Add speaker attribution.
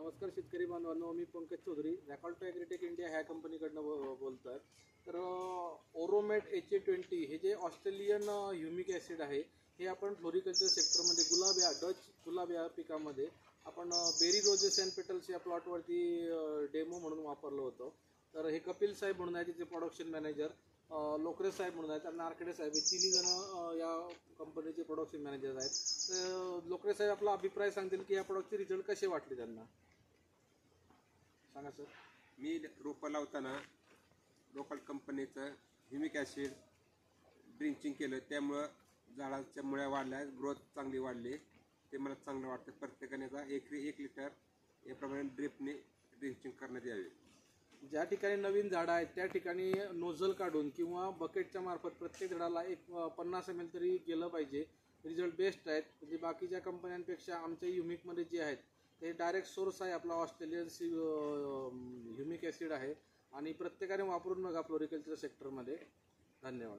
Speaker 1: नमस्कार शेतकरी बांधवांनो, मी पंकज चौधरी रॅकॉल्टो ॲग्रीटेक इंडिया ह्या कंपनीकडनं बोलतो आहे. तर ओरोमेट HA20 हे जे ऑस्ट्रेलियन ह्युमिक ॲसिड आहे हे आपण फ्लोरिकल्चर सेक्टरमध्ये डच गुलाब या पिकामध्ये आपण बेरी रोजेस अँड पेटल्स या प्लॉटवरती डेमो म्हणून वापरलं होतं. तर हे कपिल साहेब म्हणून आहे, तिचे प्रोडक्शन मॅनेजर, लोकरे साहेब म्हणून आहेत आणि नारखेडे साहेब, हे तिन्ही जण या कंपनीचे प्रोडक्शन मॅनेजर आहेत. तर लोकरे साहेब आपला अभिप्राय सांगतील की या प्रोडक्टचे रिझल्ट कसे वाटले त्यांना. सांगा सर.
Speaker 2: मी रोपं लावताना लोकल कंपनीचं ह्युमिक ॲसिड ड्रिंचिंग केलं, त्यामुळं झाडाच्या मुळ्या वाढल्या, ग्रोथ चांगली वाढली. ते मला चांगलं वाटतं. प्रत्येकाने 1 लिटर याप्रमाणे ड्रिपने ड्रिंचिंग करण्यात यावे.
Speaker 1: ज्या ठिकाणी नवीन झाडं आहेत त्या ठिकाणी नोझल काढून किंवा बकेटच्या मार्फत प्रत्येक झाडाला 50 ml तरी गेलं पाहिजे. रिझल्ट बेस्ट आहेत. म्हणजे बाकीच्या कंपन्यांपेक्षा आमच्या ह्युमिकमध्ये जे आहेत ते डायरेक्ट सोर्स आहे आपला ऑस्ट्रेलियन ह्युमिक ॲसिड आहे आणि प्रत्येकाने वापरून बघा फ्लोरिकल्चर सेक्टरमध्ये. धन्यवाद.